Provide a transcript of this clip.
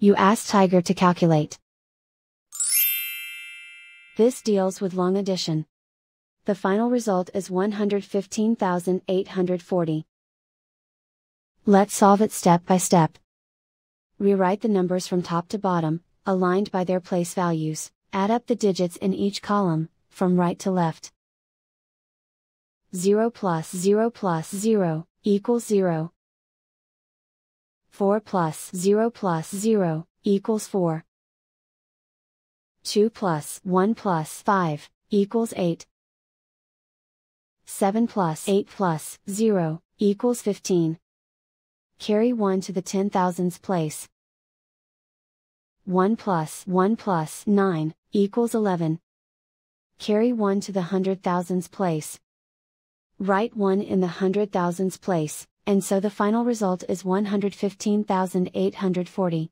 You ask Tiger to calculate. This deals with long addition. The final result is 115,840. Let's solve it step by step. Rewrite the numbers from top to bottom, aligned by their place values. Add up the digits in each column, from right to left. 0 plus 0 plus 0 equals 0. 4 plus 0 plus 0 equals 4. 2 plus 1 plus 5 equals 8. 7 plus 8 plus 0 equals 15. Carry 1 to the 10,000s place. 1 plus 1 plus 9 equals 11. Carry 1 to the 100,000s place. Write 1 in the 100,000s place, and so the final result is 115,840.